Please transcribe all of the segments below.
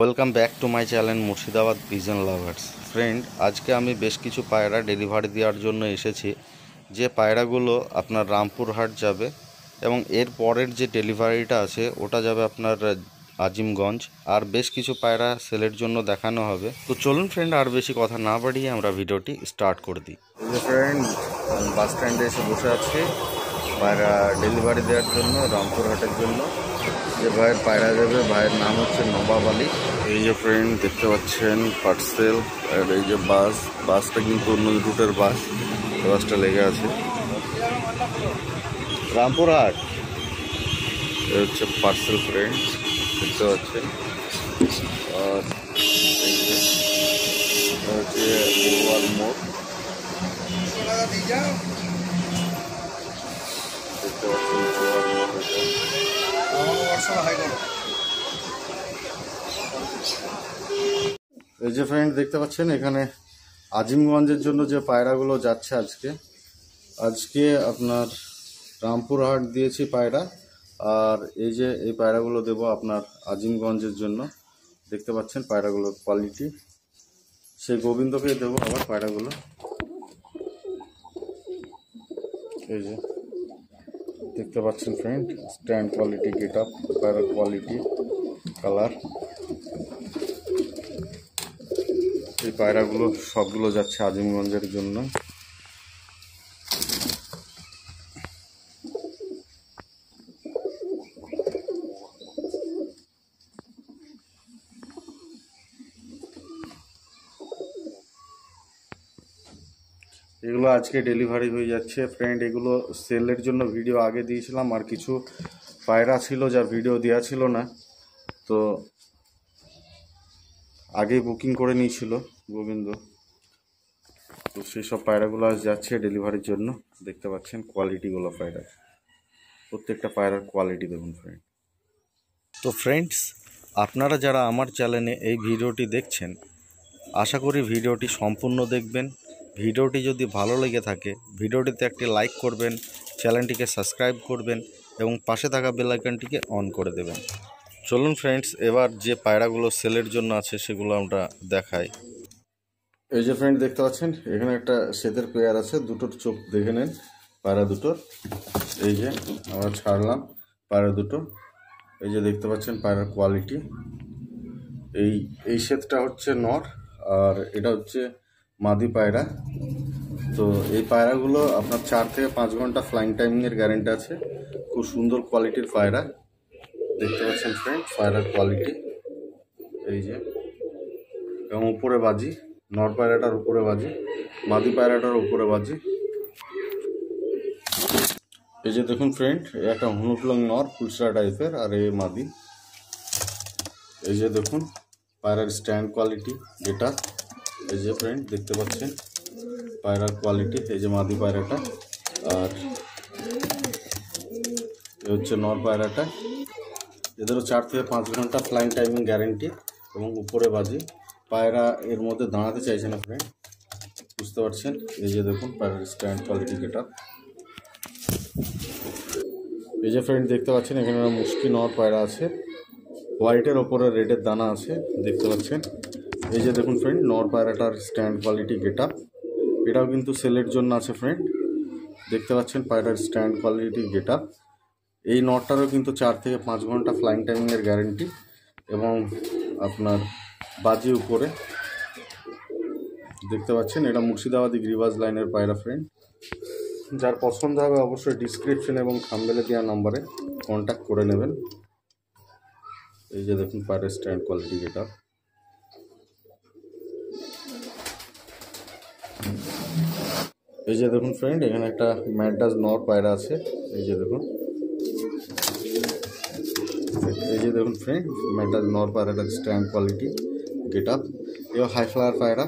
Welcome back to my channel Murshidabad pigeon lovers. Friend, আজকে আমি বেশ কিছু পায়রা ডেলিভারি দেওয়ার জন্য এসেছি। যে পায়রাগুলো আপনার রামপুরহাট যাবে এবং এর পরের যে ডেলিভারিটা আছে ওটা যাবে আপনার আজিমগঞ্জ। আর বেশ কিছু পায়রা সেলের জন্য দেখানো হবে। তো চলুন ফ্রেন্ড, আর বেশি কথা না বাড়িয়ে আমরা ভিডিওটি স্টার্ট করে দিই। ফ্রেন্ড, বাস স্ট্যান্ডে এসে বসে আছি পায়রা ডেলিভারি দেওয়ার জন্য রামপুরহাটের জন্য। যে ভাইয়ের পায়রা যাবে, ভাইয়ের নাম হচ্ছে নবাব আলী। এই যে ফ্রেন্ড দেখতে পাচ্ছেন পার্সেল, আর এই যে বাসটা কিন্তু অন্য রুটের বাসটা লেগে আছে রামপুরহাট। এই হচ্ছে পার্সেল ফ্রেন্ড, দেখতে পাচ্ছেন। আর এই যে হচ্ছে গোয়াল মোড়, দেখতে পাচ্ছেন গোয়াল মোড়। এই যে ফ্রেন্ড দেখতে পাচ্ছেন এখানে আজিমগঞ্জের জন্য যে পায়রাগুলো যাচ্ছে আজকে আপনার রামপুরহাট দিয়েছি পায়রা। আর এই যে এই পায়রাগুলো দেব আপনার আজিমগঞ্জের জন্য। দেখতে পাচ্ছেন পায়রাগুলোর কোয়ালিটি, সেই গোবিন্দকে দেবো আবার পায়রাগুলো। এই যে দেখতে পাচ্ছেন friend, stand quality, get up, পায়রার কোয়ালিটি, কালার। এই পায়রাগুলো সবগুলো যাচ্ছে আজিমগঞ্জের জন্য। এগুলো আজকে ডেলিভারি হয়ে যাচ্ছে ফ্রেন্ড। এগুলো সেলের জন্য ভিডিও আগে দিয়েছিলাম, আর কিছু পায়রা ছিল যা ভিডিও দেওয়া ছিল না, তো আগেই বুকিং করে নিয়েছিল গোবিন্দ। তো সেই সব পায়রাগুলো আজ যাচ্ছে ডেলিভারির জন্য। দেখতে পাচ্ছেন কোয়ালিটিগুলো পায়রা, প্রত্যেকটা পায়রার কোয়ালিটি দেখুন ফ্রেন্ড। তো ফ্রেন্ডস, আপনারা যারা আমার চ্যানেলে এই ভিডিওটি দেখছেন, আশা করি ভিডিওটি সম্পূর্ণ দেখবেন। ভিডিওটি যদি ভালো লেগে থাকে ভিডিওটিতে একটি লাইক করবেন, চ্যানেলটিকে সাবস্ক্রাইব করবেন এবং পাশে থাকা বেল আইকনটিকে অন করে দেবেন। চলুন ফ্রেন্ডস, এবার যে পায়রাগুলো সেলের জন্য আছে সেগুলো আমরা দেখাই। এই যে ফ্রেন্ড দেখতে পাচ্ছেন এখানে একটা শ্বেতের পেয়ার আছে, দুটোর চোখ দেখে নেন পায়রা দুটোর। এই যে আমরা ছাড়লাম পায়রা দুটো। এই যে দেখতে পাচ্ছেন পায়রার কোয়ালিটি। এই শ্বেতটা হচ্ছে নর, আর এটা হচ্ছে মাদি পায়রা। তো এই পায়রাগুলো আপনার 4 থেকে 5 ঘন্টা ফ্লাইং টাইমিংয়ের গ্যারেন্টি আছে। খুব সুন্দর কোয়ালিটির পায়রা, দেখতে পাচ্ছেন ফ্রেন্ড পায়রার কোয়ালিটি। এই যে এবং উপরে বাজি, নর পায়রাটার উপরে বাজি, মাদি পায়রাটার উপরে বাজি। এই যে দেখুন ফ্রেন্ড, একটা হনুফলং নর ফুলসরা টাইপের, আর এই মাদি। এই যে দেখুন পায়রার স্ট্যান্ড কোয়ালিটি যেটা। এই যে ফ্রেন্ড দেখতে পাচ্ছেন পায়রার কোয়ালিটি। এই যে মাদি পায়রাটা, আর এ হচ্ছে নর পায়রাটা। এদেরও 4 থেকে 5 ঘন্টা ফ্লাইং টাইমিং গ্যারেন্টি এবং উপরে বাজি। পায়রা এর মধ্যে দাঁড়াতে চাইছে না ফ্রেন্ড, বুঝতে পারছেন। এই যে দেখুন পায়রার স্ট্যান্ড কোয়ালিটি যেটা। এই যে ফ্রেন্ড দেখতে পাচ্ছেন এখানে মুশকি নর পায়রা আছে, হোয়াইটের ওপরে রেডের দানা আছে, দেখতে পাচ্ছেন। এই যে দেখুন ফ্রেন্ড নর পায়রাটার স্ট্যান্ড কোয়ালিটি গেট আপ। এটাও কিন্তু সেলের জন্য আছে ফ্রেন্ড, দেখতে পাচ্ছেন পায়রার স্ট্যান্ড কোয়ালিটি গেট আপ। এই নটটারও কিন্তু 4 থেকে 5 ঘন্টা ফ্লাইং টাইমিংয়ের গ্যারেন্টি এবং আপনার বাজি উপরে, দেখতে পাচ্ছেন। এটা মুর্শিদাবাদী গ্রিবাজ লাইনের পায়রা ফ্রেন্ড। যার পছন্দ হবে অবশ্যই ডিসক্রিপশন এবং থাম্বনেলে দেওয়া নম্বরে কন্ট্যাক্ট করে নেবেন। এই যে দেখুন পায়রার স্ট্যান্ড কোয়ালিটি যেটা। এই যে দেখুন ফ্রেন্ড এখানে একটা ম্যাড্রাস নর পায়রা আছে। এই যে দেখুন, এই যে দেখুন ফ্রেন্ড ম্যাড্রাস নর পায়রাটার স্ট্যান্ড কোয়ালিটি গেট আপ। এবার হাই ফ্লায়ার পায়রা,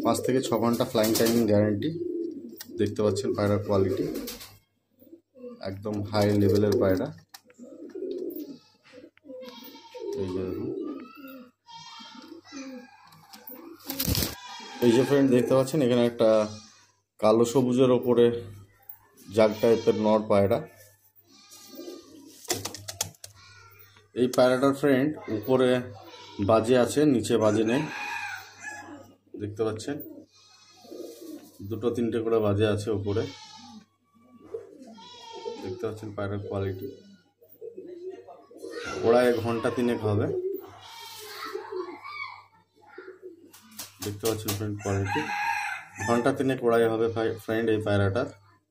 5 থেকে 6 ঘন্টা ফ্লাইং টাইমিং গ্যারেন্টি। দেখতে পাচ্ছেন পায়রার কোয়ালিটি, একদম হাই লেভেলের পায়রা। এই যে দেখুন, এই যে ফ্রেন্ড দেখতে পাচ্ছেন এখানে একটা কালো সবুজের ওপরে জাগ টাইপের নর পায়রা। এই পায়রাটার ফ্রেন্ড উপরে বাজে আছে, নিচে বাজে নেই, দেখতে পাচ্ছেন। দুটো তিনটে করে বাজে আছে উপরে, দেখতে পাচ্ছেন পায়রার কোয়ালিটি। ওড়ায় ঘন্টা 3 হবে, দেখতে পাচ্ছেন ফ্রেন্ড কোয়ালিটি। ঘন্টা 3 ওড়াই হবে ফ্রেন্ড এই পায়রাটার।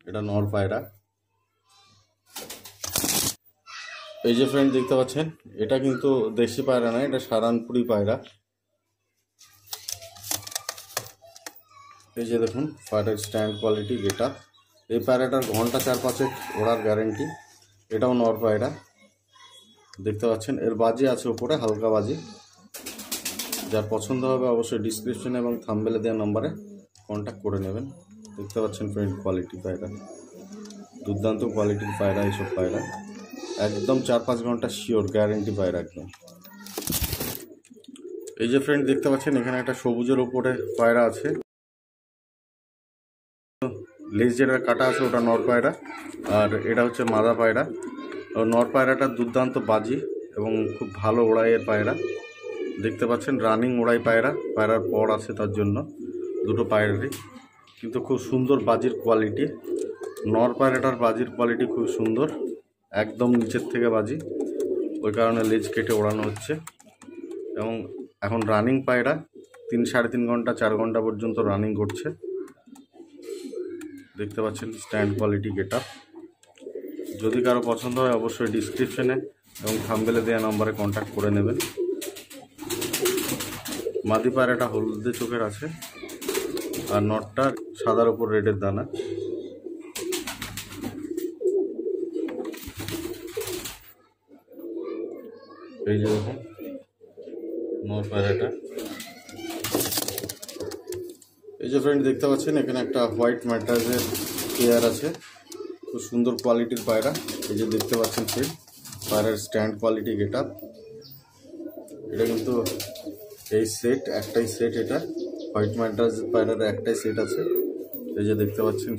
এটা নর পায়রা। এই যে ফ্রেন্ড দেখতে পাচ্ছেন, এটা কিন্তু দেশি পায়রা না, এটা সারানপুরি পায়রা। এই যে দেখুন পায়রার স্ট্যান্ড কোয়ালিটি এটা। এই পায়রাটার ঘন্টা 4-5 ওড়ার গ্যারেন্টি। এটাও নর পায়রা, দেখতে পাচ্ছেন। এর বাজি আছে উপরে, হালকা বাজি। যার পছন্দ হবে অবশ্যই ডিসক্রিপশনে এবং থাম্বনেলে দেওয়া নম্বরে কন্ট্যাক্ট করে নেবেন। দেখতে পাচ্ছেন ফ্রেন্ড কোয়ালিটি পায়রা, দুর্দান্ত কোয়ালিটির পায়রা এইসব পায়রা। একদম 4-5 ঘন্টা শিওর গ্যারেন্টি পায়রা একদম। এই যে ফ্রেন্ড দেখতে পাচ্ছেন, এখানে একটা সবুজের উপরে পায়রা আছে। লেজ যেটা কাটা আছে ওটা নর পায়রা, আর এটা হচ্ছে মাদা পায়রা। নর পায়রাটা দুর্দান্ত বাজি এবং খুব ভালো ওড়াইয়ের পায়রা, দেখতে পাচ্ছেন। রানিং ওড়াই পায়রা, পায়রার পর আছে তার জন্য দুটো পায়রারই, কিন্তু খুব সুন্দর বাজির কোয়ালিটি। নর পায়রাটার বাজির কোয়ালিটি খুব সুন্দর, একদম নিচের থেকে বাজি, ওই কারণে লেজ কেটে ওড়ানো হচ্ছে। এবং এখন রানিং পায়রা 3-3.5 ঘন্টা 4 ঘন্টা পর্যন্ত রানিং করছে, দেখতে পাচ্ছেন স্ট্যান্ড কোয়ালিটি গেটা। যদি কারো পছন্দ হয় অবশ্যই ডিসক্রিপশনে এবং থাম্বনেলে দেওয়া নম্বরে কন্ট্যাক্ট করে নেবেন। মাদি পায়রাটা হলদে চোখের আছে, আর নটটা সাদার উপর রেডের দানা। এই যে দেখুন নর পায়রাটা। এই যে ফ্রেন্ড দেখতে পাচ্ছেন, এখানে একটা হোয়াইট ম্যাট্রাসের পেয়ার আছে, খুব সুন্দর কোয়ালিটির পায়রা। এই যে দেখতে পাচ্ছেন ফ্রেন্ড পায়রার স্ট্যান্ড কোয়ালিটি গেট আপ। এটা কিন্তু এই সেট, একটাই সেট, এটা হোয়াইট ম্যাট্রাস পায়রার একটাই সেট আছে। এই যে দেখতে পাচ্ছেন,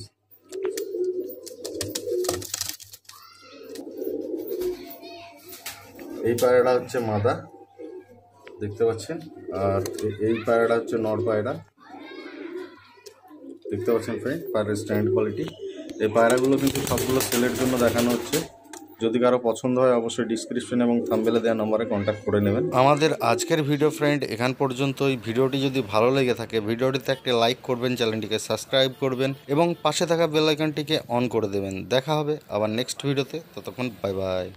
এই পায়রাটা হচ্ছে মাদা, দেখতে পাচ্ছেন। আর এই পায়রাটা হচ্ছে নর পায়রা, দেখতে পাচ্ছেন ফ্রেন্ড পায়রার স্ট্যান্ড কোয়ালিটি। এই পায়রাগুলো কিন্তু সবগুলো সেলের জন্য দেখানো হচ্ছে। যদি কারো পছন্দ হয় অবশ্যই ডিসক্রিপশন এবং থাম্বনেলে দেওয়া নম্বরে কন্ট্যাক্ট করে নেবেন। আমাদের আজকের ভিডিও ফ্রেন্ড এখান পর্যন্তই। ভিডিওটি যদি ভালো লেগে থাকে ভিডিওটিতে একটা লাইক করবেন, চ্যানেলটিকে সাবস্ক্রাইব করবেন এবং পাশে থাকা বেল আইকনটিকে অন করে দেবেন। দেখা হবে আবার নেক্সট ভিডিওতে, ততক্ষণ বাই বাই।